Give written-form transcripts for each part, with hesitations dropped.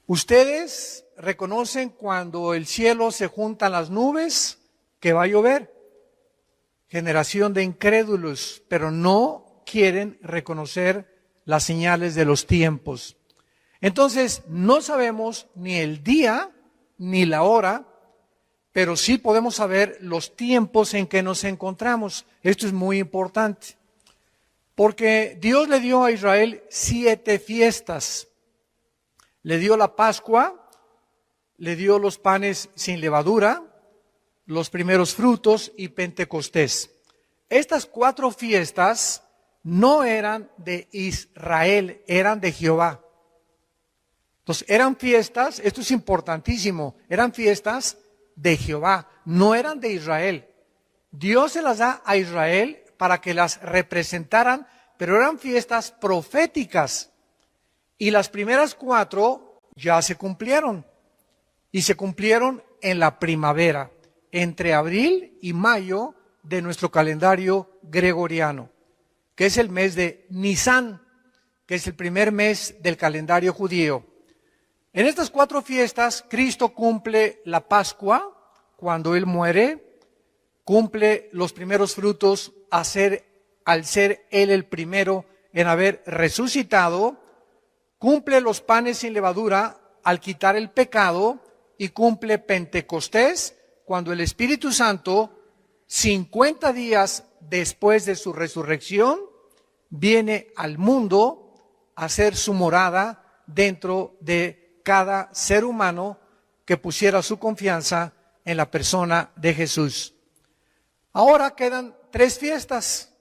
Ustedes reconocen cuando el cielo se juntan las nubes que va a llover. Generación de incrédulos, pero no quieren reconocer las señales de los tiempos. Entonces, no sabemos ni el día ni la hora, pero sí podemos saber los tiempos en que nos encontramos. Esto es muy importante, porque Dios le dio a Israel 7 fiestas. Le dio la Pascua, le dio los panes sin levadura, los primeros frutos y Pentecostés. Estas 4 fiestas no eran de Israel, eran de Jehová. Entonces eran fiestas, esto es importantísimo, eran fiestas de Jehová, no eran de Israel. Dios se las da a Israel para que las representaran, pero eran fiestas proféticas. Y las primeras 4 ya se cumplieron. Y se cumplieron en la primavera, entre abril y mayo de nuestro calendario gregoriano, que es el mes de Nisán, que es el primer mes del calendario judío. En estas 4 fiestas, Cristo cumple la Pascua, cuando Él muere, cumple los primeros frutos al ser Él el primero en haber resucitado, cumple los panes sin levadura al quitar el pecado y cumple Pentecostés cuando el Espíritu Santo, 50 días después de su resurrección, viene al mundo a hacer su morada dentro de cada ser humano que pusiera su confianza en la persona de Jesús. Ahora quedan 3 fiestas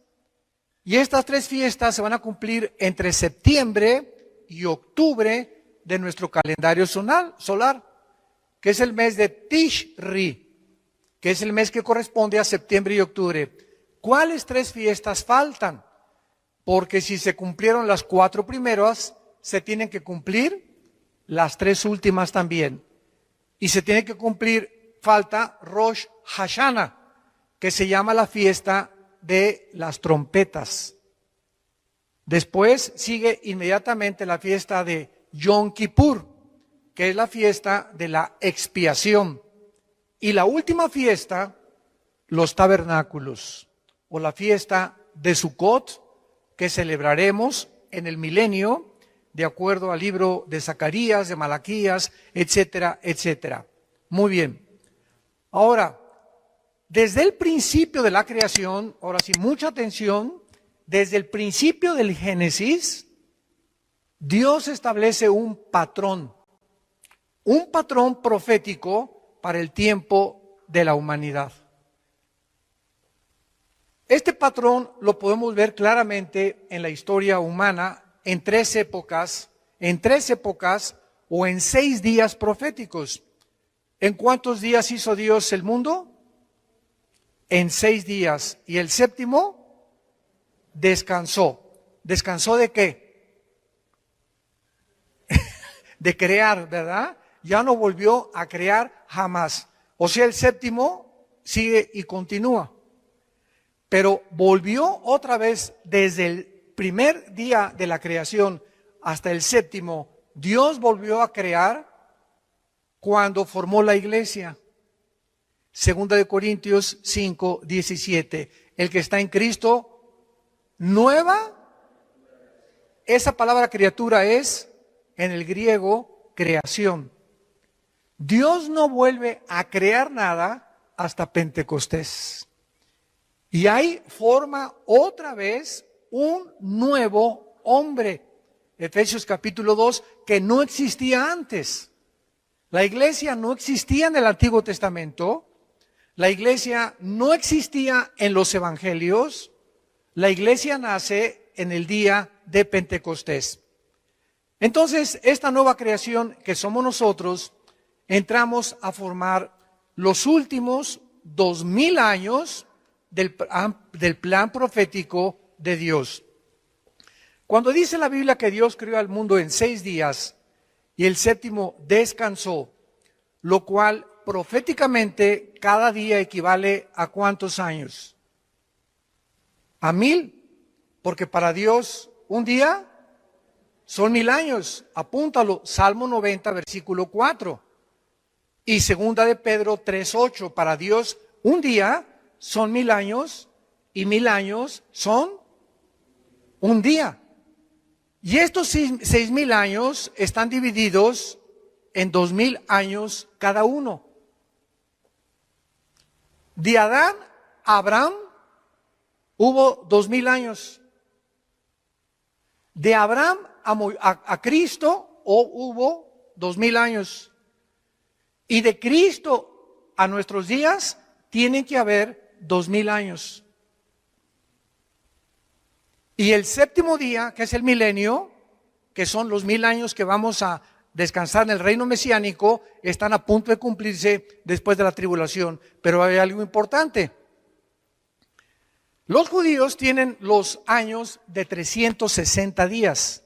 y estas 3 fiestas se van a cumplir entre septiembre y octubre de nuestro calendario solar, que es el mes de Tishri, que es el mes que corresponde a septiembre y octubre. ¿Cuáles 3 fiestas faltan? Porque si se cumplieron las 4 primeras, se tienen que cumplir las 3 últimas también. Y se tiene que cumplir, falta Rosh Hashanah, que se llama la fiesta de las trompetas. Después sigue inmediatamente la fiesta de Yom Kippur, que es la fiesta de la expiación. Y la última fiesta, los tabernáculos, o la fiesta de Sukkot, que celebraremos en el milenio, de acuerdo al libro de Zacarías, de Malaquías, etcétera, etcétera. Muy bien. Ahora, desde el principio de la creación, ahora sí, mucha atención, desde el principio del Génesis, Dios establece un patrón profético para el tiempo de la humanidad. Este patrón lo podemos ver claramente en la historia humana en 3 épocas, o en 6 días proféticos. ¿En cuántos días hizo Dios el mundo? En 6 días. ¿Y el séptimo? Descansó. ¿Descansó de qué? De crear, ¿verdad? Ya no volvió a crear jamás. O sea, el séptimo sigue y continúa. Pero volvió otra vez desde el primer día de la creación hasta el séptimo. Dios volvió a crear cuando formó la iglesia. 2 de Corintios 5, 17. El que está en Cristo, nueva, esa palabra criatura es, en el griego, creación. Dios no vuelve a crear nada hasta Pentecostés. Y ahí forma otra vez un nuevo hombre. Efesios capítulo 2, que no existía antes. La iglesia no existía en el Antiguo Testamento. La iglesia no existía en los evangelios. La iglesia nace en el día de Pentecostés. Entonces, esta nueva creación que somos nosotros, entramos a formar los últimos 2000 años del plan profético de Dios. Cuando dice la Biblia que Dios creó al mundo en 6 días y el séptimo descansó, lo cual proféticamente cada día equivale a ¿cuántos años? A 1000, porque para Dios un día son 1000 años. Apúntalo, Salmo 90, versículo 4. Y segunda de Pedro 3:8. Para Dios, un día son 1000 años y 1000 años son un día. Y estos 6000 años están divididos en 2000 años cada uno. De Adán a Abraham hubo 2000 años. De Abraham a Cristo hubo 2000 años. Y de Cristo a nuestros días tienen que haber 2000 años. Y el séptimo día, que es el milenio, que son los 1000 años que vamos a descansar en el reino mesiánico, están a punto de cumplirse después de la tribulación. Pero hay algo importante. Los judíos tienen los años de 360 días.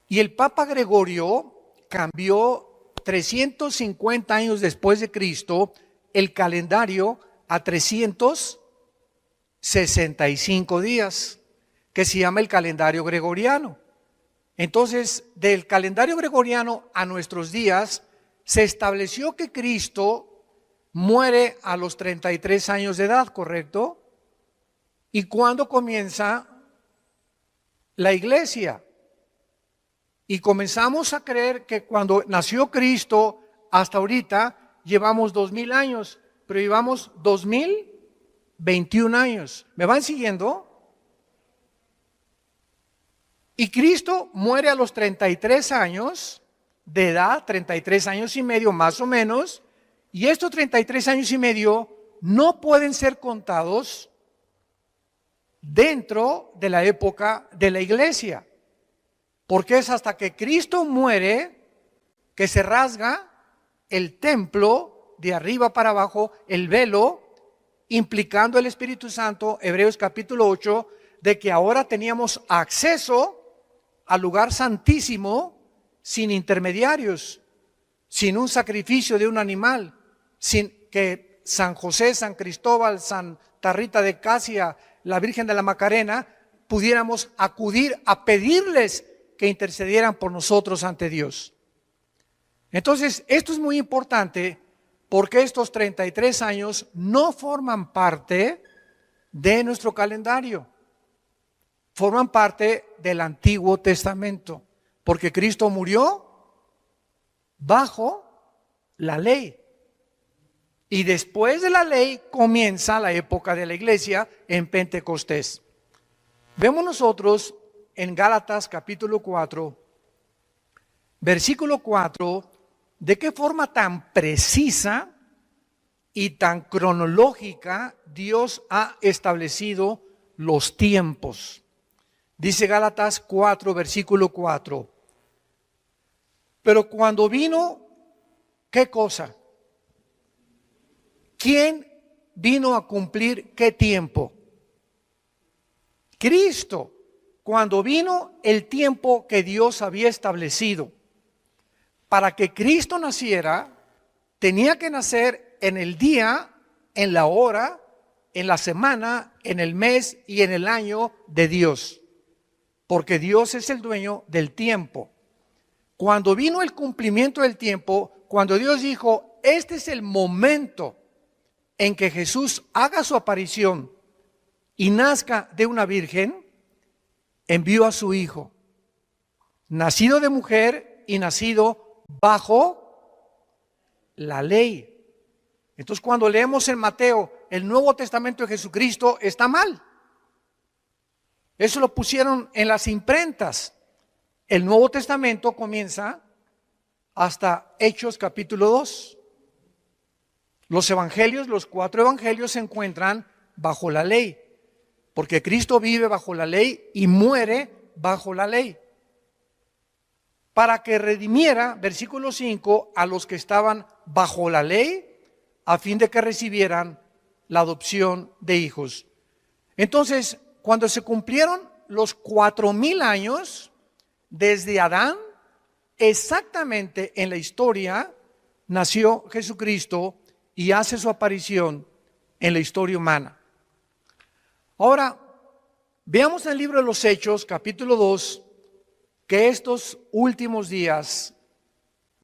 Y el Papa Gregorio cambió 350 años después de Cristo el calendario a 365 días, que se llama el calendario gregoriano. Entonces, del calendario gregoriano a nuestros días, se estableció que Cristo muere a los 33 años de edad, ¿correcto? ¿Y cuándo comienza la iglesia? Y comenzamos a creer que cuando nació Cristo hasta ahorita llevamos 2000 años, pero llevamos 2021 años. ¿Me van siguiendo? Y Cristo muere a los 33 años de edad, 33 años y medio más o menos, y estos 33 años y medio no pueden ser contados dentro de la época de la iglesia, porque es hasta que Cristo muere que se rasga el templo de arriba para abajo, el velo, implicando el Espíritu Santo, Hebreos capítulo 8, de que ahora teníamos acceso al lugar santísimo sin intermediarios, sin un sacrificio de un animal, sin que San José, San Cristóbal, Santa Rita de Casia, la Virgen de la Macarena, pudiéramos acudir a pedirles que intercedieran por nosotros ante Dios. Entonces, esto es muy importante porque estos 33 años no forman parte de nuestro calendario. Forman parte del Antiguo Testamento, porque Cristo murió bajo la ley. Y después de la ley comienza la época de la iglesia en Pentecostés. Vemos nosotros en Gálatas capítulo 4, versículo 4, de qué forma tan precisa y tan cronológica Dios ha establecido los tiempos. Dice Gálatas 4, versículo 4. Pero cuando vino, ¿qué cosa? ¿Quién vino a cumplir qué tiempo? Cristo. Cuando vino el tiempo que Dios había establecido. Para que Cristo naciera, tenía que nacer en el día, en la hora, en la semana, en el mes y en el año de Dios. Porque Dios es el dueño del tiempo. Cuando vino el cumplimiento del tiempo, cuando Dios dijo, este es el momento en que Jesús haga su aparición y nazca de una virgen, envió a su Hijo, nacido de mujer y nacido bajo la ley. Entonces, cuando leemos en Mateo el Nuevo Testamento de Jesucristo, está mal. Eso lo pusieron en las imprentas. El Nuevo Testamento comienza hasta Hechos capítulo 2. Los evangelios, los 4 evangelios se encuentran bajo la ley, porque Cristo vive bajo la ley y muere bajo la ley, para que redimiera, versículo 5, a los que estaban bajo la ley, a fin de que recibieran la adopción de hijos. Entonces, cuando se cumplieron los 4000 años desde Adán, exactamente en la historia nació Jesucristo y hace su aparición en la historia humana. Ahora, veamos el libro de los Hechos, capítulo 2, que estos últimos días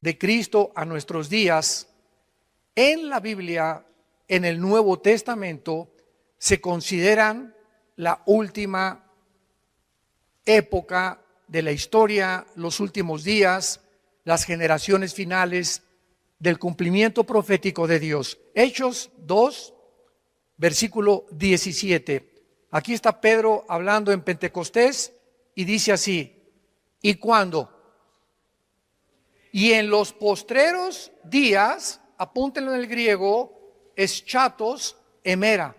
de Cristo a nuestros días, en la Biblia, en el Nuevo Testamento, se consideran la última época de la historia, los últimos días, las generaciones finales del cumplimiento profético de Dios. Hechos 2, versículo 17. Aquí está Pedro hablando en Pentecostés y dice así: ¿y cuándo? Y en los postreros días, apúntenlo en el griego, eschatos emera.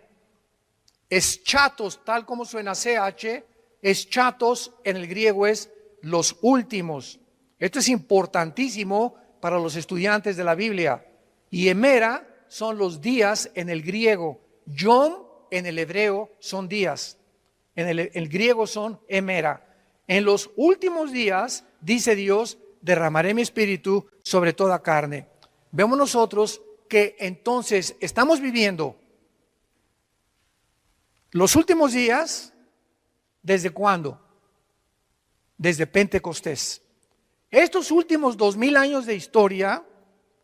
Eschatos, tal como suena CH, eschatos en el griego es los últimos. Esto es importantísimo para los estudiantes de la Biblia. Y emera son los días en el griego. Yom en el hebreo son días. En el griego son emera. En los últimos días, dice Dios, derramaré mi espíritu sobre toda carne. Vemos nosotros que entonces estamos viviendo los últimos días. ¿Desde cuándo? Desde Pentecostés. Estos últimos 2000 años de historia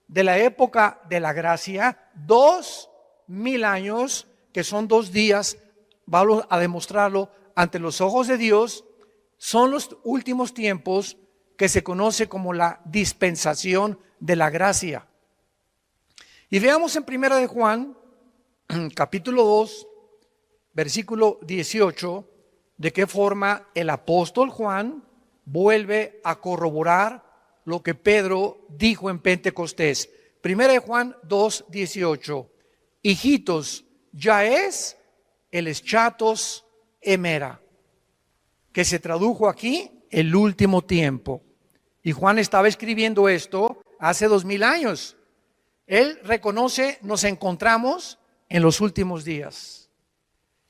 de la época de la gracia, 2000 años, que son 2 días, vamos a demostrarlo ante los ojos de Dios, son los últimos tiempos que se conoce como la dispensación de la gracia. Y veamos en 1 de Juan, capítulo 2, versículo 18, de qué forma el apóstol Juan vuelve a corroborar lo que Pedro dijo en Pentecostés. 1 de Juan 2, 18. Hijitos, ya es el eschatos emera, que se tradujo aquí el último tiempo. Y Juan estaba escribiendo esto hace 2000 años. Él reconoce, nos encontramos en los últimos días.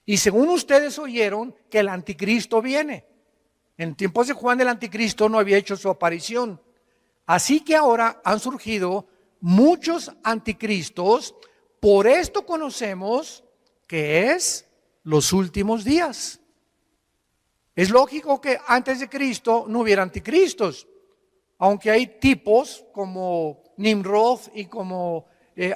Y según ustedes oyeron que el anticristo viene. En tiempos de Juan el anticristo no había hecho su aparición. Así que ahora han surgido muchos anticristos. Por esto conocemos que es los últimos días. Es lógico que antes de Cristo no hubiera anticristos. Aunque hay tipos como Nimrod y como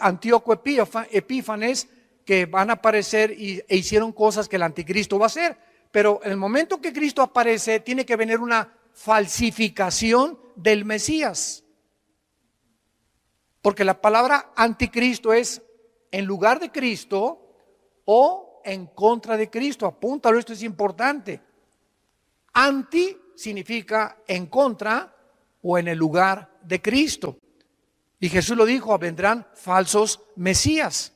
Antíoco Epífanes que van a aparecer e hicieron cosas que el anticristo va a hacer. Pero en el momento que Cristo aparece, tiene que venir una falsificación del Mesías. Porque la palabra anticristo es en lugar de Cristo o en contra de Cristo. Apúntalo, esto es importante. Anti significa en contra o en el lugar de Cristo. Y Jesús lo dijo, vendrán falsos mesías.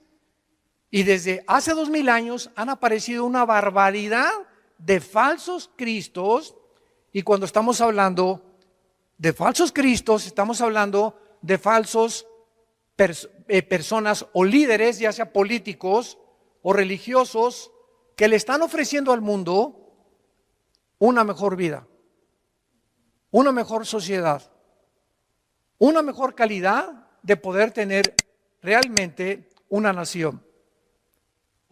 Y desde hace 2000 años han aparecido una barbaridad de falsos cristos. Y cuando estamos hablando de falsos cristos, estamos hablando de falsos personas o líderes, ya sea políticos o religiosos, que le están ofreciendo al mundo una mejor vida, una mejor sociedad, una mejor calidad de poder tener realmente una nación.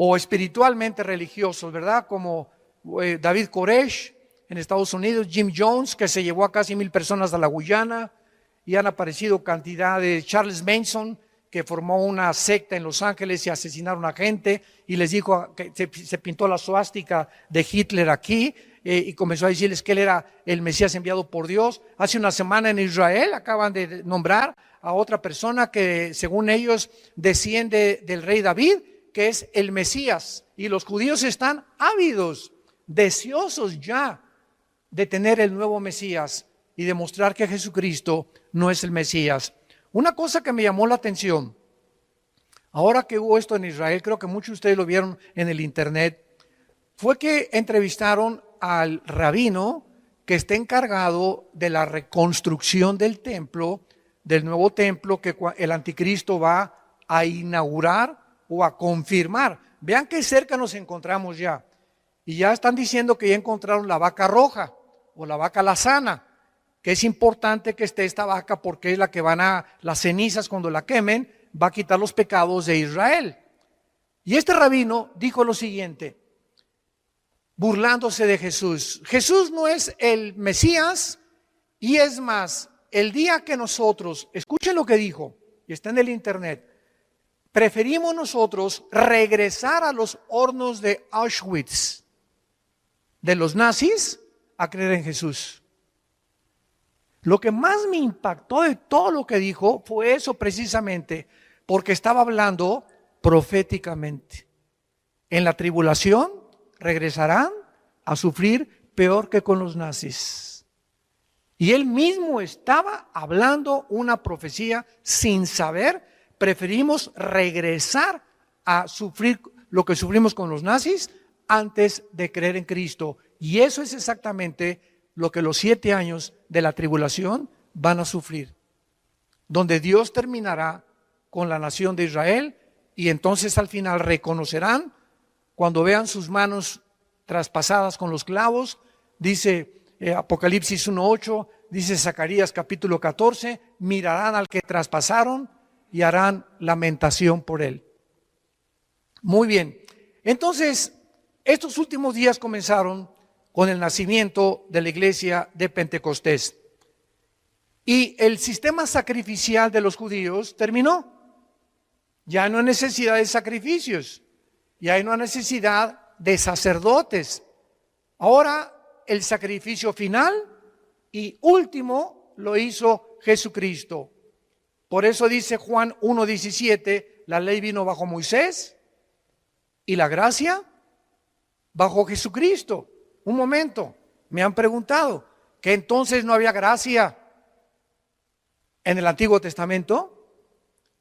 O espiritualmente religiosos, ¿verdad? Como David Koresh en Estados Unidos, Jim Jones, que se llevó a casi 1000 personas a la Guyana, y han aparecido cantidad de Charles Manson, que formó una secta en Los Ángeles y asesinaron a gente, y les dijo que se pintó la suástica de Hitler aquí, y comenzó a decirles que él era el Mesías enviado por Dios. Hace una semana en Israel acaban de nombrar a otra persona que según ellos desciende del rey David, que es el Mesías, y los judíos están ávidos, deseosos ya de tener el nuevo Mesías y demostrar que Jesucristo no es el Mesías. Una cosa que me llamó la atención, ahora que hubo esto en Israel, creo que muchos de ustedes lo vieron en el internet, fue que entrevistaron al rabino que está encargado de la reconstrucción del templo, del nuevo templo que el anticristo va a inaugurar o a confirmar. Vean qué cerca nos encontramos ya. Y ya están diciendo que ya encontraron la vaca roja o la vaca lazana, que es importante que esté esta vaca porque es la que las cenizas cuando la quemen, va a quitar los pecados de Israel. Y este rabino dijo lo siguiente, burlándose de Jesús. Jesús no es el Mesías Y es más, el día que nosotros, escuchen lo que dijo, y está en el internet, preferimos nosotros regresar a los hornos de Auschwitz de los nazis a creer en Jesús. Lo que más me impactó de todo lo que dijo fue eso precisamente, porque estaba hablando proféticamente. En la tribulación regresarán a sufrir peor que con los nazis. Y él mismo estaba hablando una profecía sin saber. Preferimos regresar a sufrir lo que sufrimos con los nazis antes de creer en Cristo. Y eso es exactamente lo que los 7 años de la tribulación van a sufrir, donde Dios terminará con la nación de Israel, y entonces al final reconocerán, cuando vean sus manos traspasadas con los clavos, dice Apocalipsis 1:8, dice Zacarías capítulo 14, mirarán al que traspasaron y harán lamentación por él. Muy bien, entonces estos últimos días comenzaron con el nacimiento de la iglesia de Pentecostés. Y el sistema sacrificial de los judíos terminó. Ya no hay necesidad de sacrificios, ya no hay necesidad de sacerdotes. Ahora el sacrificio final y último lo hizo Jesucristo. Por eso dice Juan 1:17, la ley vino bajo Moisés y la gracia bajo Jesucristo. Un momento, me han preguntado, ¿que entonces no había gracia en el Antiguo Testamento?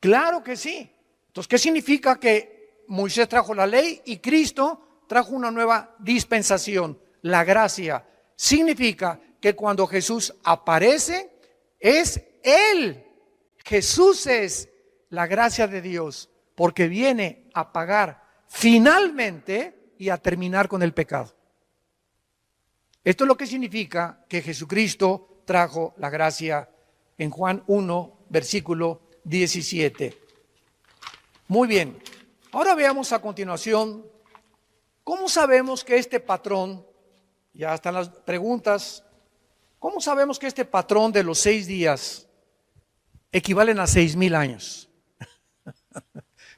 Claro que sí. Entonces, ¿qué significa que Moisés trajo la ley y Cristo trajo una nueva dispensación? La gracia significa que cuando Jesús aparece, es Él. Jesús es la gracia de Dios, porque viene a pagar finalmente y a terminar con el pecado. Esto es lo que significa que Jesucristo trajo la gracia en Juan 1, versículo 17. Muy bien, ahora veamos a continuación cómo sabemos que este patrón, ya están las preguntas, ¿cómo sabemos que este patrón de los 6 días equivalen a 6,000 años?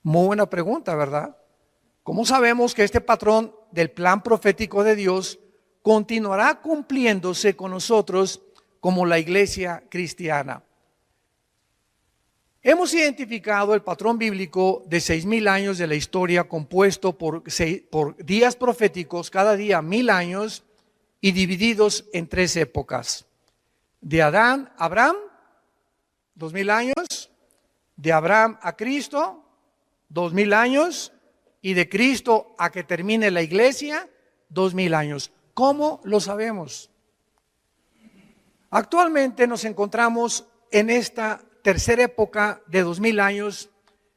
Muy buena pregunta, ¿verdad? ¿Cómo sabemos que este patrón del plan profético de Dios continuará cumpliéndose con nosotros como la iglesia cristiana? Hemos identificado el patrón bíblico de 6,000 años de la historia, compuesto por días proféticos, cada día 1,000 años, y divididos en 3 épocas. De Adán a Abraham, 2,000 años. De Abraham a Cristo, 2,000 años. Y de Cristo a que termine la iglesia, 2,000 años. ¿Cómo lo sabemos? Actualmente nos encontramos en esta tercera época de 2,000 años,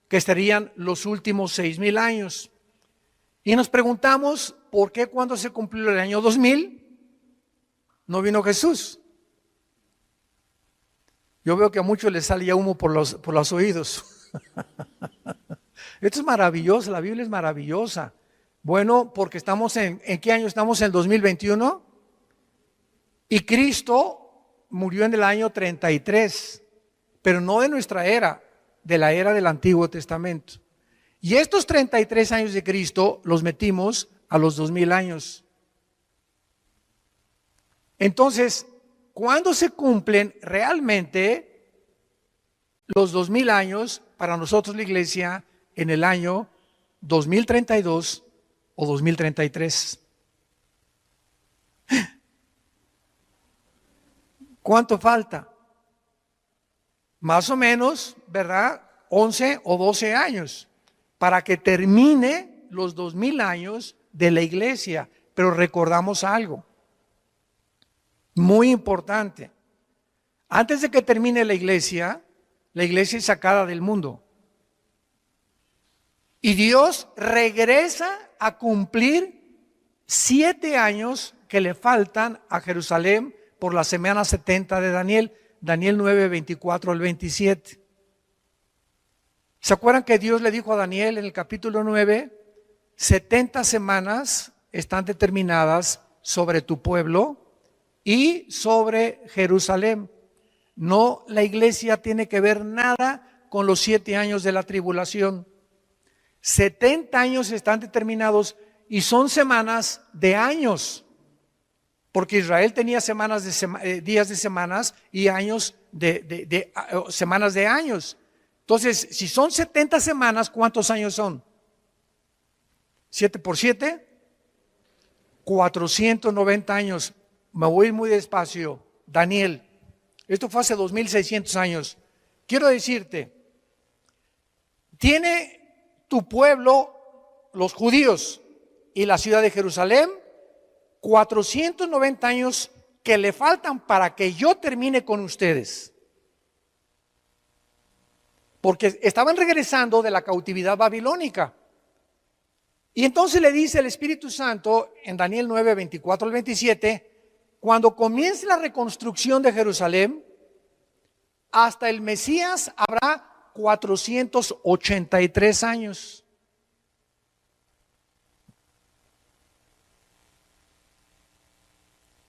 que estarían los últimos 6,000 años. Y nos preguntamos, ¿por qué cuando se cumplió el año 2000 no vino Jesús? Yo veo que a muchos les sale ya humo por los oídos. Esto es maravilloso, la Biblia es maravillosa. Bueno, porque estamos ¿en qué año estamos? En el 2021. Y Cristo murió en el año 33, pero no de nuestra era, de la era del Antiguo Testamento. Y estos 33 años de Cristo los metimos a los 2,000 años. Entonces, ¿cuándo se cumplen realmente los 2,000 años para nosotros la iglesia? En el año 2032 o 2033. ¿Cuánto falta? Más o menos, ¿verdad? 11 o 12 años para que termine los 2,000 años de la iglesia. Pero recordamos algo muy importante. Antes de que termine la iglesia es sacada del mundo. Y Dios regresa a cumplir 7 años que le faltan a Jerusalén por la semana 70 de Daniel. Daniel 9, 24 al 27. ¿Se acuerdan que Dios le dijo a Daniel en el capítulo 9? 70 semanas están determinadas sobre tu pueblo y sobre Jerusalén. No, la iglesia tiene que ver nada con los 7 años de la tribulación. 70 años están determinados y son semanas de años, porque Israel tenía semanas de días de semanas y años semanas de años. Entonces, si son 70 semanas, ¿cuántos años son? 7 por 7, 490 años. Me voy muy despacio. Daniel, esto fue hace 2600 años. Quiero decirte, tiene tu pueblo, los judíos y la ciudad de Jerusalén, 490 años que le faltan para que yo termine con ustedes. Porque estaban regresando de la cautividad babilónica. Y entonces le dice el Espíritu Santo en Daniel 9, 24 al 27, cuando comience la reconstrucción de Jerusalén, hasta el Mesías habrá 483 años.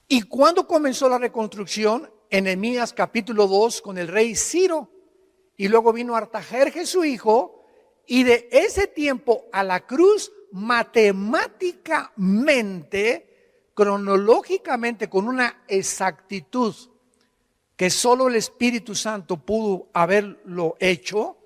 ¿Y cuándo comenzó la reconstrucción? En Nehemías capítulo 2 con el rey Ciro. Y luego vino Artajerjes su hijo, y de ese tiempo a la cruz, matemáticamente, cronológicamente, con una exactitud que solo el Espíritu Santo pudo haberlo hecho,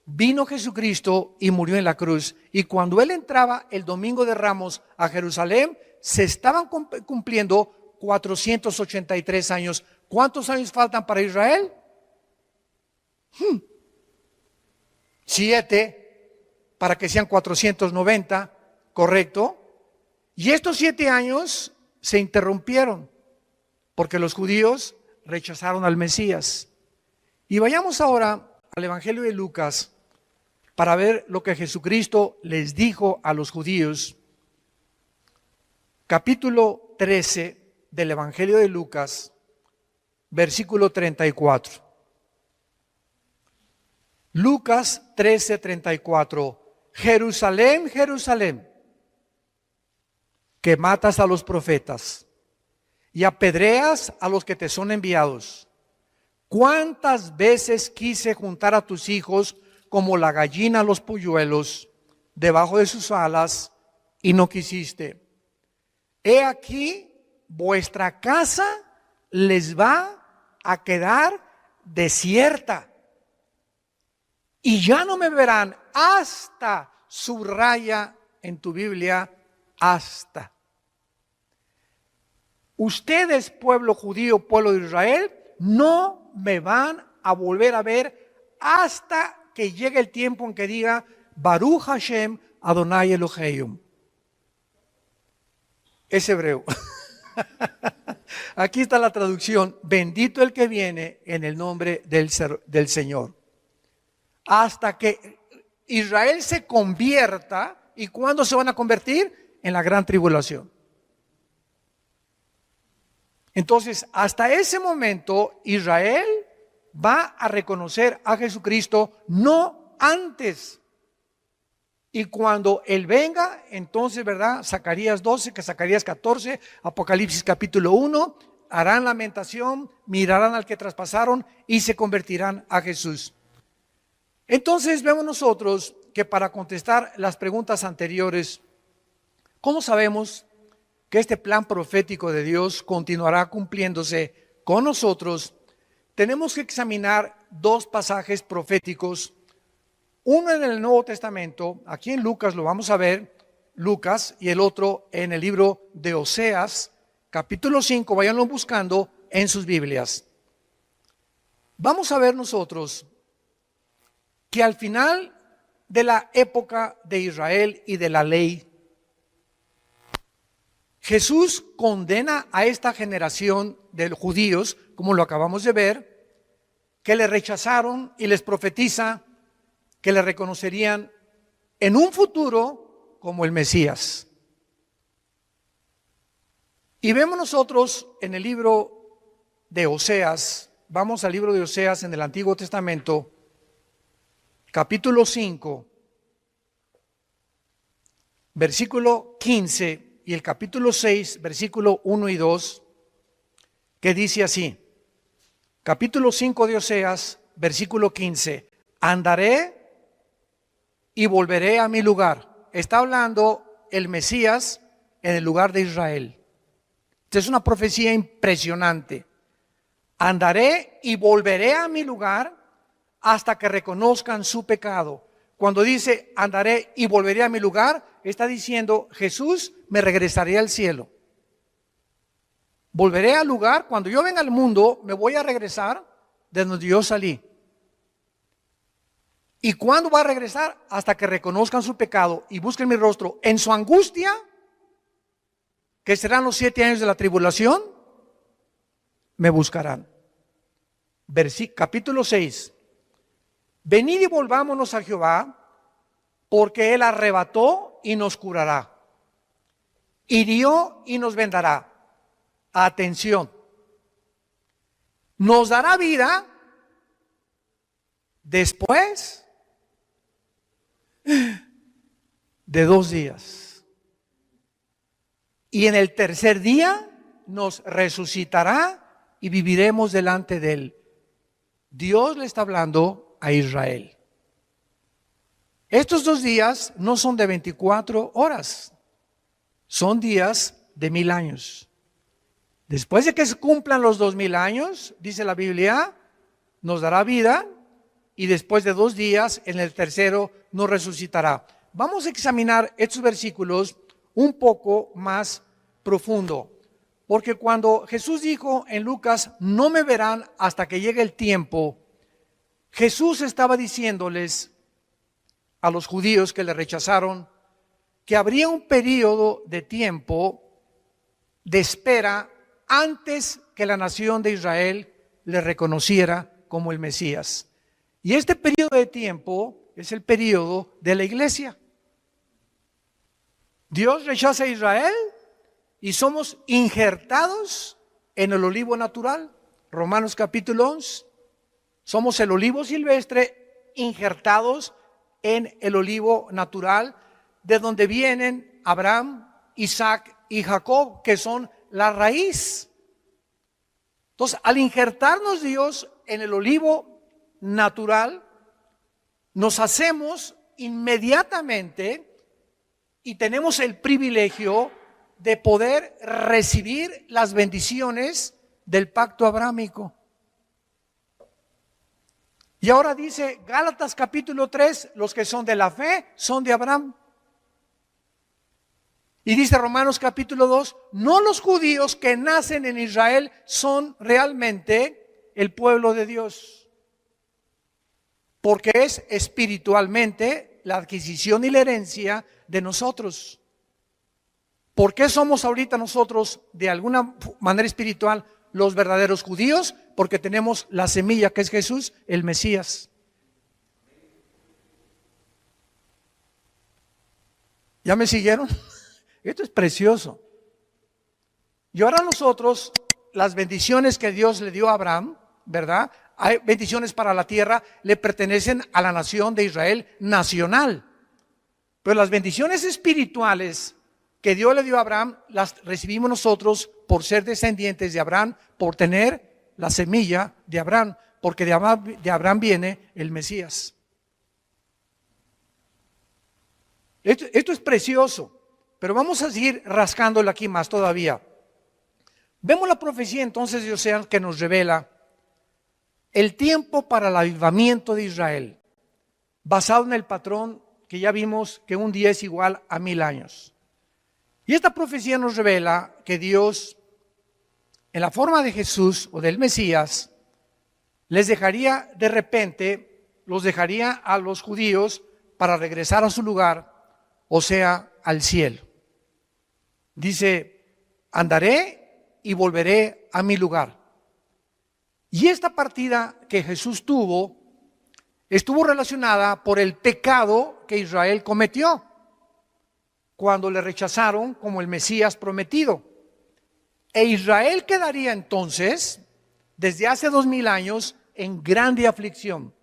vino Jesucristo y murió en la cruz. Y cuando Él entraba el domingo de Ramos a Jerusalén, se estaban cumpliendo 483 años. ¿Cuántos años faltan para Israel? 7, para que sean 490, ¿correcto? Y estos 7 años se interrumpieron porque los judíos rechazaron al Mesías. Y vayamos ahora al Evangelio de Lucas para ver lo que Jesucristo les dijo a los judíos. Capítulo 13 del Evangelio de Lucas, versículo 34. Lucas 13:34. Jerusalén, Jerusalén, que matas a los profetas y apedreas a los que te son enviados. ¿Cuántas veces quise juntar a tus hijos como la gallina a los polluelos debajo de sus alas y no quisiste? He aquí, vuestra casa les va a quedar desierta. Y ya no me verán hasta, subraya en tu Biblia, hasta. Ustedes, pueblo judío, pueblo de Israel, no me van a volver a ver hasta que llegue el tiempo en que diga Baruch Hashem Adonai Elohim. Es hebreo. Aquí está la traducción: bendito el que viene en el nombre del Señor. Hasta que Israel se convierta. ¿Y cuándo se van a convertir? En la gran tribulación. Entonces, hasta ese momento, Israel va a reconocer a Jesucristo, no antes. Y cuando Él venga, entonces, ¿verdad? Zacarías 12, que Zacarías 14, Apocalipsis capítulo 1, harán lamentación, mirarán al que traspasaron y se convertirán a Jesús. Entonces vemos nosotros que para contestar las preguntas anteriores, ¿cómo sabemos que este plan profético de Dios continuará cumpliéndose con nosotros? Tenemos que examinar 2 pasajes proféticos, uno en el Nuevo Testamento, aquí en Lucas lo vamos a ver, Lucas, y el otro en el libro de Oseas, capítulo 5, váyanlo buscando en sus Biblias. Vamos a ver nosotros que al final de la época de Israel y de la ley, Jesús condena a esta generación de judíos, como lo acabamos de ver, que le rechazaron, y les profetiza que le reconocerían en un futuro como el Mesías. Y vemos nosotros en el libro de Oseas, vamos al libro de Oseas en el Antiguo Testamento, capítulo 5, versículo 15, y el capítulo 6, versículo 1 y 2, que dice así, capítulo 5 de Oseas, versículo 15, andaré y volveré a mi lugar. Está hablando el Mesías en el lugar de Israel. Esta es una profecía impresionante. Andaré y volveré a mi lugar hasta que reconozcan su pecado. Cuando dice andaré y volveré a mi lugar, está diciendo Jesús, me regresaré al cielo. Volveré al lugar, cuando yo venga al mundo, me voy a regresar de donde yo salí. ¿Y cuándo va a regresar? Hasta que reconozcan su pecado y busquen mi rostro en su angustia, que serán los 7 años de la tribulación, me buscarán. Capítulo 6. Venid y volvámonos a Jehová, porque Él arrebató y nos curará. Hirió y nos vendará. Atención. Nos dará vida después de 2 días. Y en el tercer día nos resucitará y viviremos delante de Él. Dios le está hablando a Israel. Estos 2 días no son de 24 horas, son días de 1000 años. Después de que se cumplan los 2000 años, dice la Biblia, nos dará vida y después de 2 días, en el tercero, nos resucitará. Vamos a examinar estos versículos un poco más profundo. Porque cuando Jesús dijo en Lucas, no me verán hasta que llegue el tiempo, Jesús estaba diciéndoles a los judíos que le rechazaron que habría un periodo de tiempo de espera antes que la nación de Israel le reconociera como el Mesías. Y este periodo de tiempo es el periodo de la iglesia. Dios rechaza a Israel y somos injertados en el olivo natural. Romanos capítulo 11. Somos el olivo silvestre injertados en el olivo natural, de donde vienen Abraham, Isaac y Jacob, que son la raíz. Entonces, al injertarnos Dios en el olivo natural, nos hacemos inmediatamente y tenemos el privilegio de poder recibir las bendiciones del pacto abrámico. Y ahora dice Gálatas capítulo 3, los que son de la fe son de Abraham. Y dice Romanos capítulo 2, no los judíos que nacen en Israel son realmente el pueblo de Dios, porque es espiritualmente la adquisición y la herencia de nosotros. ¿Por qué somos ahorita nosotros de alguna manera espiritual los verdaderos judíos? Porque tenemos la semilla que es Jesús, el Mesías. ¿Ya me siguieron? Esto es precioso. Y ahora nosotros, las bendiciones que Dios le dio a Abraham, ¿verdad? Hay bendiciones para la tierra, le pertenecen a la nación de Israel nacional. Pero las bendiciones espirituales que Dios le dio a Abraham, las recibimos nosotros por ser descendientes de Abraham, por tener la semilla de Abraham, porque de Abraham viene el Mesías. Esto es precioso. Pero vamos a seguir rascándole aquí más todavía. Vemos la profecía entonces de Oseas que nos revela el tiempo para el avivamiento de Israel, basado en el patrón que ya vimos que un día es igual a 1000 años. Y esta profecía nos revela que Dios, en la forma de Jesús o del Mesías, les dejaría de repente, los dejaría a los judíos para regresar a su lugar, o sea, al cielo. Dice, andaré y volveré a mi lugar. Y esta partida que Jesús tuvo, estuvo relacionada por el pecado que Israel cometió cuando le rechazaron como el Mesías prometido. E Israel quedaría entonces, desde hace 2000 años, en grande aflicción.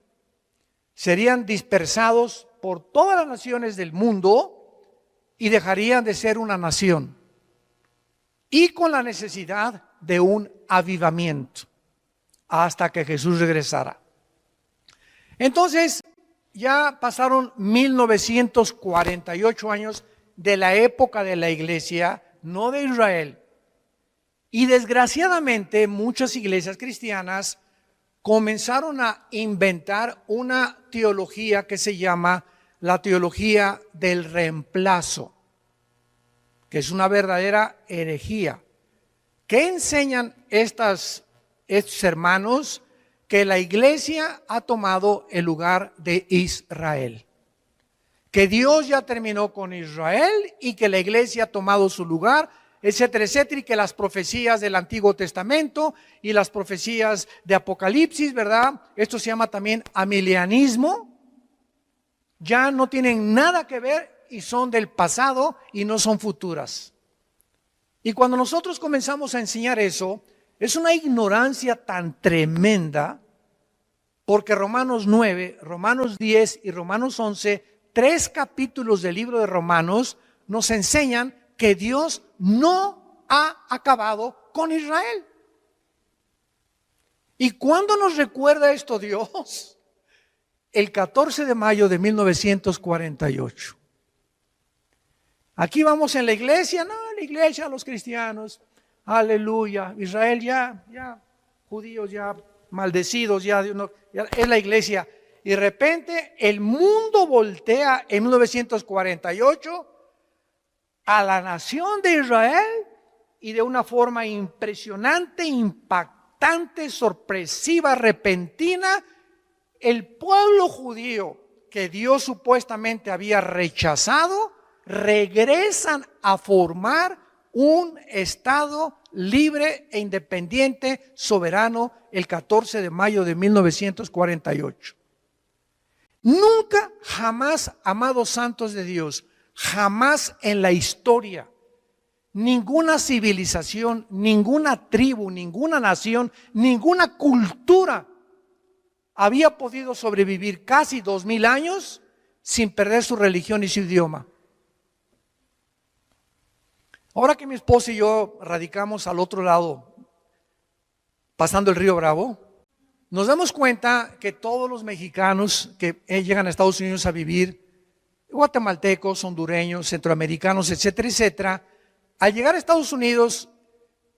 Serían dispersados por todas las naciones del mundo y dejarían de ser una nación. Y con la necesidad de un avivamiento hasta que Jesús regresara. Entonces, ya pasaron 1948 años de la época de la iglesia, no de Israel. Y desgraciadamente muchas iglesias cristianas comenzaron a inventar una teología que se llama la teología del reemplazo, que es una verdadera herejía. ¿Qué enseñan estos hermanos? Que la iglesia ha tomado el lugar de Israel, que Dios ya terminó con Israel y que la iglesia ha tomado su lugar, etcétera, etcétera, y que las profecías del Antiguo Testamento y las profecías de Apocalipsis, ¿verdad? Esto se llama también amilianismo, ya no tienen nada que ver y son del pasado y no son futuras. Y cuando nosotros comenzamos a enseñar eso, es una ignorancia tan tremenda, porque Romanos 9, Romanos 10 y Romanos 11, 3 capítulos del libro de Romanos, nos enseñan que Dios no ha acabado con Israel. ¿Y cuándo nos recuerda esto Dios? El 14 de mayo de 1948. Aquí vamos en la iglesia, no, la iglesia, los cristianos, aleluya, Israel ya, judíos ya maldecidos, ya es la iglesia. Y de repente el mundo voltea en 1948 a la nación de Israel y de una forma impresionante, impactante, sorpresiva, repentina, el pueblo judío que Dios supuestamente había rechazado, regresan a formar un Estado libre e independiente, soberano, el 14 de mayo de 1948. Nunca, jamás, amados santos de Dios, jamás en la historia, ninguna civilización, ninguna tribu, ninguna nación, ninguna cultura había podido sobrevivir casi 2000 años sin perder su religión y su idioma. Ahora que mi esposa y yo radicamos al otro lado, pasando el río Bravo, nos damos cuenta que todos los mexicanos que llegan a Estados Unidos a vivir, guatemaltecos, hondureños, centroamericanos, etcétera, etcétera, al llegar a Estados Unidos,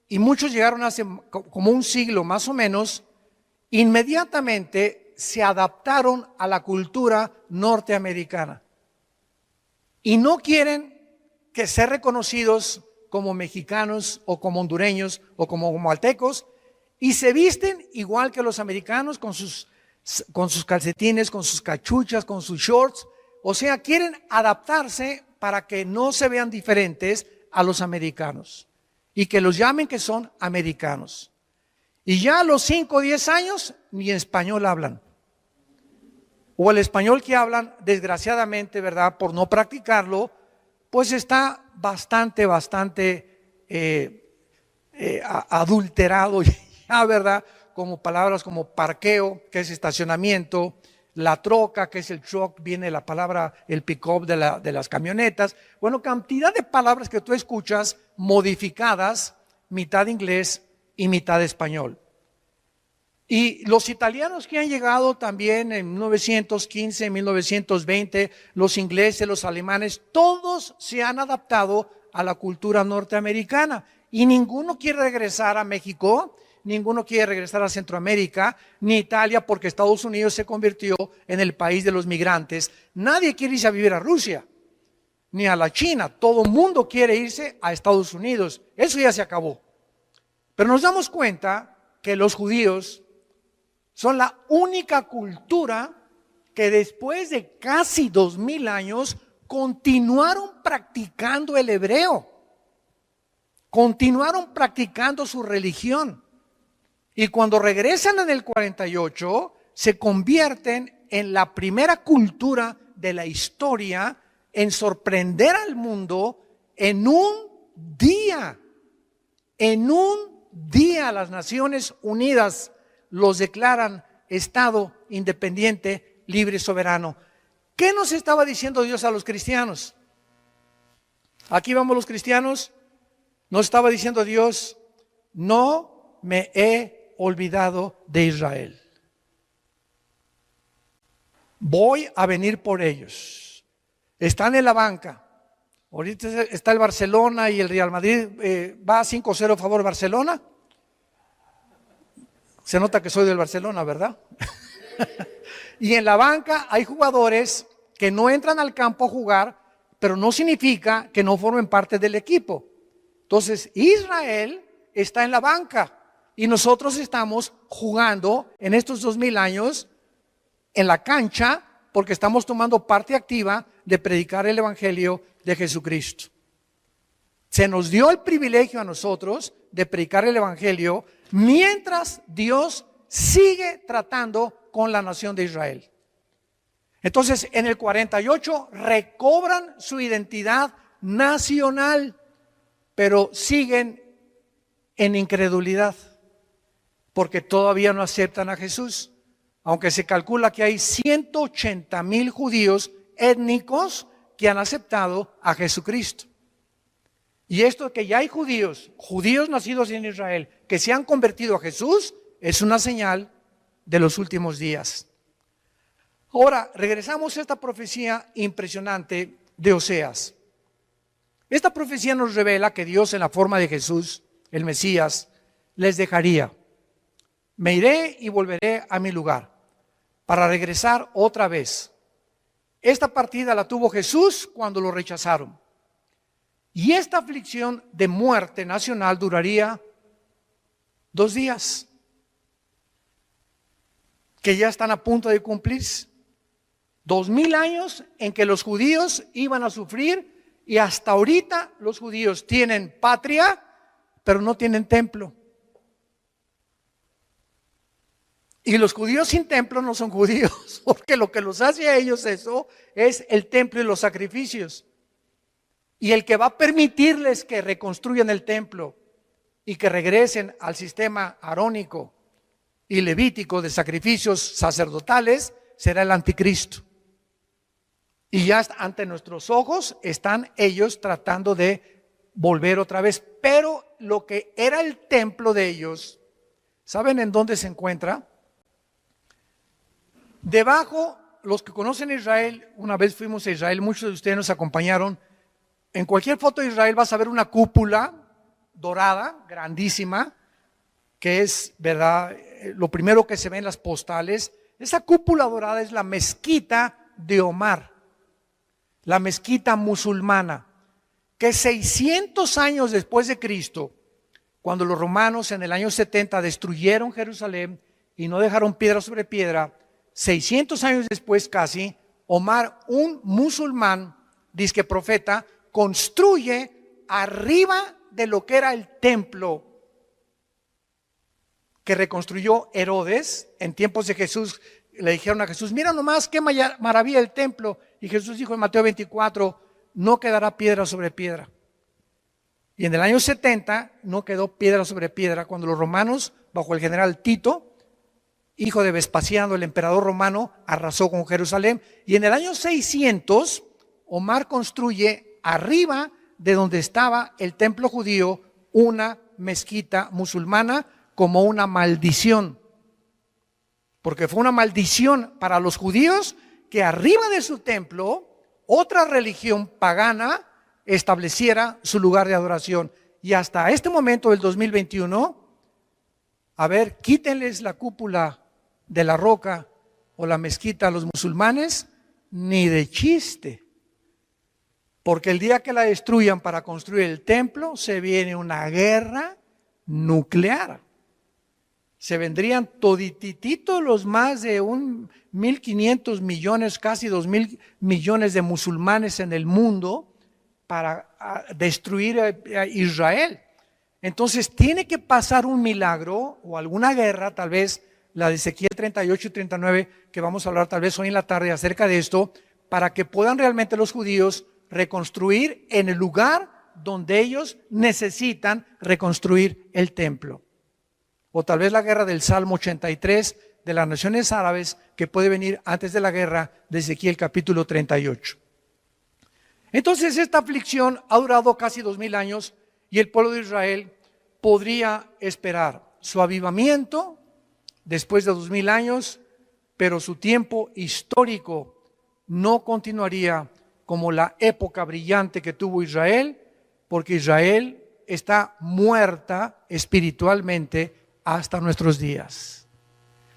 y muchos llegaron hace como un siglo más o menos, inmediatamente se adaptaron a la cultura norteamericana. Y no quieren que ser reconocidos como mexicanos o como hondureños o como guatemaltecos, y se visten igual que los americanos con sus calcetines, con sus cachuchas, con sus shorts. O sea, quieren adaptarse para que no se vean diferentes a los americanos y que los llamen que son americanos. Y ya a los 5 o 10 años ni español hablan. O el español que hablan, desgraciadamente, ¿verdad? Por no practicarlo, pues está bastante adulterado ya, ¿verdad? Como palabras como parqueo, que es estacionamiento, la troca, que es el truck, viene la palabra, el pick-up de las camionetas. Bueno, cantidad de palabras que tú escuchas modificadas, mitad inglés y mitad español. Y los italianos que han llegado también en 1915, 1920, los ingleses, los alemanes, todos se han adaptado a la cultura norteamericana. Y ninguno quiere regresar a México, ninguno quiere regresar a Centroamérica, ni Italia, porque Estados Unidos se convirtió en el país de los migrantes. Nadie quiere irse a vivir a Rusia, ni a la China. Todo el mundo quiere irse a Estados Unidos. Eso ya se acabó. Pero nos damos cuenta que los judíos son la única cultura que después de casi 2000 años continuaron practicando el hebreo, continuaron practicando su religión. Y cuando regresan en el 48, se convierten en la primera cultura de la historia en sorprender al mundo en un día. En un día las Naciones Unidas los declaran Estado independiente, libre y soberano. ¿Qué nos estaba diciendo Dios a los cristianos? Aquí vamos los cristianos. Nos estaba diciendo Dios, no me he olvidado de Israel. Voy a venir por ellos. Están en la banca. Ahorita está el Barcelona y el Real Madrid. Va 5-0 a favor Barcelona. Se nota que soy del Barcelona, ¿verdad? Y en la banca hay jugadores que no entran al campo a jugar, pero no significa que no formen parte del equipo. Entonces, Israel está en la banca y nosotros estamos jugando en estos 2000 años en la cancha porque estamos tomando parte activa de predicar el Evangelio de Jesucristo. Se nos dio el privilegio a nosotros de predicar el Evangelio mientras Dios sigue tratando con la nación de Israel. Entonces, en el 48 recobran su identidad nacional, pero siguen en incredulidad, porque todavía no aceptan a Jesús. Aunque se calcula que hay 180,000 judíos étnicos que han aceptado a Jesucristo. Y esto que ya hay judíos nacidos en Israel, que se han convertido a Jesús, es una señal de los últimos días. Ahora, regresamos a esta profecía impresionante de Oseas. Esta profecía nos revela que Dios, en la forma de Jesús, el Mesías, les dejaría. Me iré y volveré a mi lugar para regresar otra vez. Esta partida la tuvo Jesús cuando lo rechazaron. Y esta aflicción de muerte nacional duraría 2 días, que ya están a punto de cumplirse. 2000 años en que los judíos iban a sufrir, y hasta ahorita los judíos tienen patria, pero no tienen templo. Y los judíos sin templo no son judíos, porque lo que los hace a ellos eso es el templo y los sacrificios. Y el que va a permitirles que reconstruyan el templo y que regresen al sistema arónico y levítico de sacrificios sacerdotales será el anticristo. Y ya ante nuestros ojos están ellos tratando de volver otra vez. Pero lo que era el templo de ellos, ¿saben en dónde se encuentra? Debajo, los que conocen Israel, una vez fuimos a Israel, muchos de ustedes nos acompañaron. En cualquier foto de Israel vas a ver una cúpula dorada, grandísima, que es, ¿verdad?, lo primero que se ve en las postales. Esa cúpula dorada es la mezquita de Omar, la mezquita musulmana, que 600 años después de Cristo, cuando los romanos en el año 70 destruyeron Jerusalén y no dejaron piedra sobre piedra, 600 años después casi, Omar, un musulmán, dizque profeta, construye arriba de lo que era el templo que reconstruyó Herodes en tiempos de Jesús. Le dijeron a Jesús, mira nomás qué maravilla el templo. Y Jesús dijo en Mateo 24, no quedará piedra sobre piedra. Y en el año 70 no quedó piedra sobre piedra cuando los romanos, bajo el general Tito, hijo de Vespasiano, el emperador romano, arrasó con Jerusalén. Y en el año 600, Omar construye arriba de donde estaba el templo judío una mezquita musulmana como una maldición. Porque fue una maldición para los judíos que arriba de su templo otra religión pagana estableciera su lugar de adoración. Y hasta este momento del 2021, a ver, quítenles la cúpula de la roca o la mezquita a los musulmanes, ni de chiste. Porque el día que la destruyan para construir el templo, se viene una guerra nuclear. Se vendrían toditititos los más de 1.500 millones, casi 2.000 millones de musulmanes en el mundo para destruir a Israel. Entonces tiene que pasar un milagro o alguna guerra, tal vez la de Ezequiel 38 y 39, que vamos a hablar tal vez hoy en la tarde acerca de esto, para que puedan realmente los judíos reconstruir en el lugar donde ellos necesitan reconstruir el templo. O tal vez la guerra del Salmo 83 de las naciones árabes, que puede venir antes de la guerra de Ezequiel capítulo 38. Entonces esta aflicción ha durado casi 2000 años y el pueblo de Israel podría esperar su avivamiento después de 2000 años, pero su tiempo histórico no continuaría como la época brillante que tuvo Israel, porque Israel está muerta espiritualmente hasta nuestros días.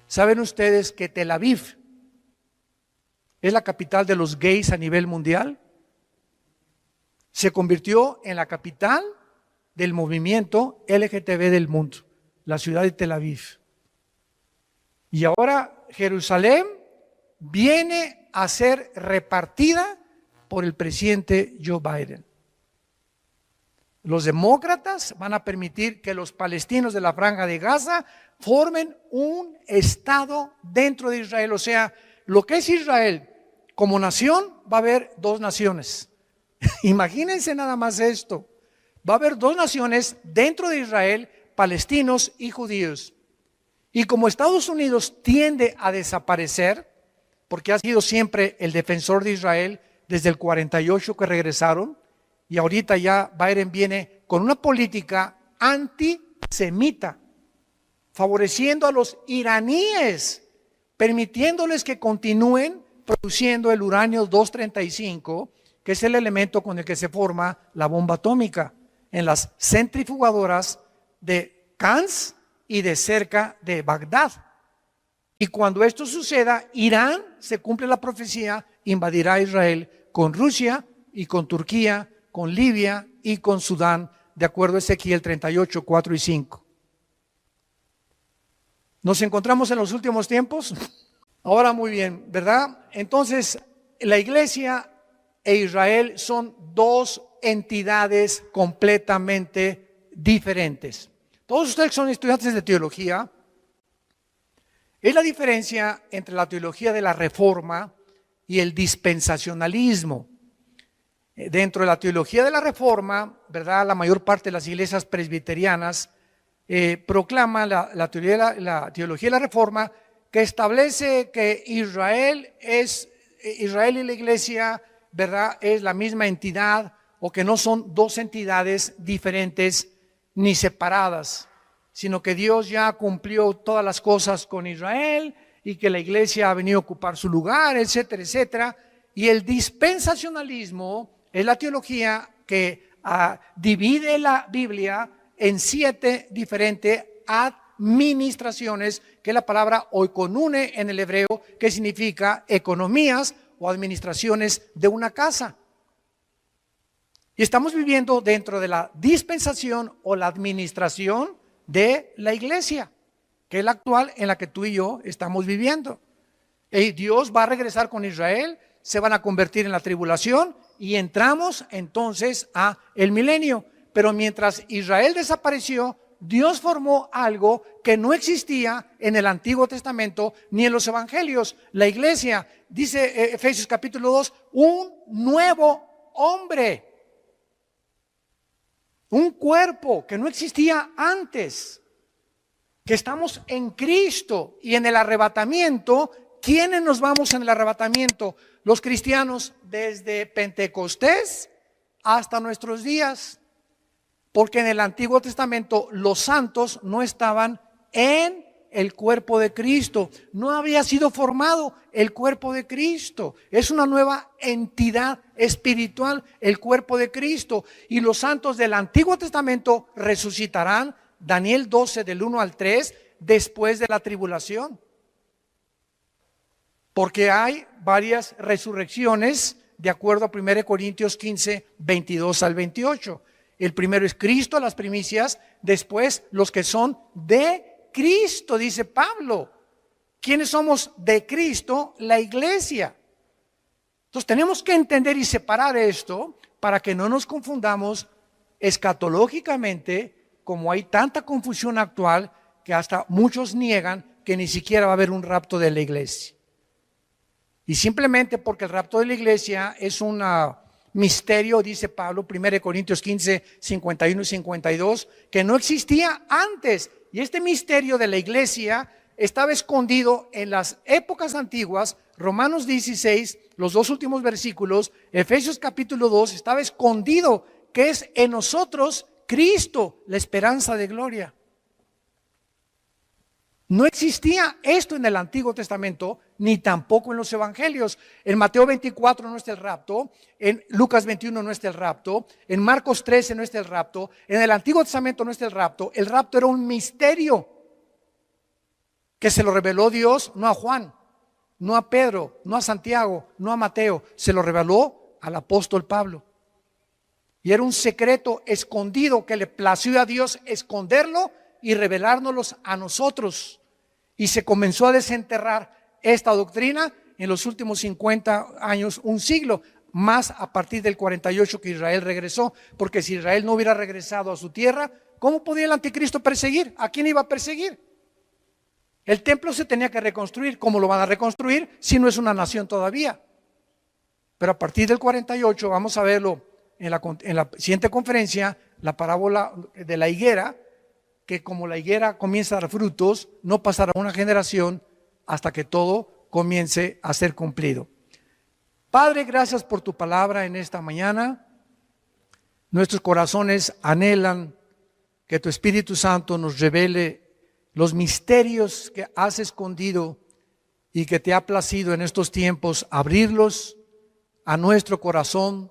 ¿Saben ustedes que Tel Aviv es la capital de los gays a nivel mundial? Se convirtió en la capital del movimiento LGTB del mundo, la ciudad de Tel Aviv. Y ahora Jerusalén viene a ser repartida por el presidente Joe Biden. Los demócratas van a permitir que los palestinos de la Franja de Gaza formen un estado dentro de Israel. O sea, lo que es Israel como nación, va a haber dos naciones. Imagínense nada más esto. Va a haber dos naciones dentro de Israel, palestinos y judíos. Y como Estados Unidos tiende a desaparecer, porque ha sido siempre el defensor de Israel desde el 48 que regresaron, y ahorita ya Biden viene con una política antisemita, favoreciendo a los iraníes, permitiéndoles que continúen produciendo el uranio 235, que es el elemento con el que se forma la bomba atómica, en las centrifugadoras de Cannes y de cerca de Bagdad. Y cuando esto suceda, Irán, se cumple la profecía, invadirá Israel con Rusia y con Turquía, con Libia y con Sudán, de acuerdo a Ezequiel 38, 4 y 5. ¿Nos encontramos en los últimos tiempos? Ahora muy bien, ¿verdad? Entonces, la iglesia e Israel son dos entidades completamente diferentes. Todos ustedes son estudiantes de teología. Es la diferencia entre la teología de la Reforma y el dispensacionalismo. Dentro de la teología de la Reforma, ¿verdad?, la mayor parte de las iglesias presbiterianas proclama la teología de la Reforma, que establece que Israel y la iglesia, ¿verdad?, es la misma entidad, o que no son dos entidades diferentes ni separadas, sino que Dios ya cumplió todas las cosas con Israel y que la iglesia ha venido a ocupar su lugar, etcétera, etcétera. Y el dispensacionalismo es la teología que divide la Biblia en 7 diferentes administraciones, que es la palabra oikonune en el hebreo, que significa economías o administraciones de una casa. Y estamos viviendo dentro de la dispensación o la administración de la iglesia, que es la actual en la que tú y yo estamos viviendo. Y Dios va a regresar con Israel, se van a convertir en la tribulación y entramos entonces a el milenio. Pero mientras Israel desapareció, Dios formó algo que no existía en el Antiguo Testamento ni en los Evangelios. La iglesia, dice Efesios capítulo 2, un nuevo hombre. Un cuerpo que no existía antes, que estamos en Cristo. Y en el arrebatamiento, ¿quiénes nos vamos en el arrebatamiento? Los cristianos desde Pentecostés hasta nuestros días. Porque en el Antiguo Testamento los santos no estaban en el cuerpo de Cristo. No había sido formado el cuerpo de Cristo. Es una nueva entidad espiritual, el cuerpo de Cristo. Y los santos del Antiguo Testamento resucitarán, Daniel 12 del 1 al 3, después de la tribulación. Porque hay varias resurrecciones de acuerdo a 1 Corintios 15, 22 al 28. El primero es Cristo, las primicias, después los que son de Cristo, dice Pablo. ¿Quiénes somos de Cristo? La iglesia. Entonces tenemos que entender y separar esto para que no nos confundamos escatológicamente, como hay tanta confusión actual que hasta muchos niegan que ni siquiera va a haber un rapto de la iglesia. Y simplemente porque el rapto de la iglesia es un misterio, dice Pablo, 1 Corintios 15, 51 y 52, que no existía antes. Y este misterio de la iglesia estaba escondido en las épocas antiguas. Romanos 16, los 2 últimos versículos, Efesios capítulo 2, estaba escondido, que es en nosotros Cristo, la esperanza de gloria. No existía esto en el Antiguo Testamento, ni tampoco en los Evangelios. En Mateo 24 no está el rapto, en Lucas 21 no está el rapto, en Marcos 13 no está el rapto, en el Antiguo Testamento no está el rapto. El rapto era un misterio que se lo reveló Dios, no a Juan, no a Pedro, no a Santiago, no a Mateo, se lo reveló al apóstol Pablo. Y era un secreto escondido que le plació a Dios esconderlo y revelárnoslos a nosotros. Y se comenzó a desenterrar esta doctrina en los últimos 50 años, un siglo, más a partir del 48 que Israel regresó. Porque si Israel no hubiera regresado a su tierra, ¿cómo podía el anticristo perseguir? ¿A quién iba a perseguir? El templo se tenía que reconstruir. ¿Cómo lo van a reconstruir si no es una nación todavía? Pero a partir del 48, vamos a verlo en la siguiente conferencia, la parábola de la higuera, que como la higuera comienza a dar frutos, no pasará una generación hasta que todo comience a ser cumplido. Padre, gracias por tu palabra en esta mañana. Nuestros corazones anhelan que tu Espíritu Santo nos revele los misterios que has escondido y que te ha placido en estos tiempos abrirlos a nuestro corazón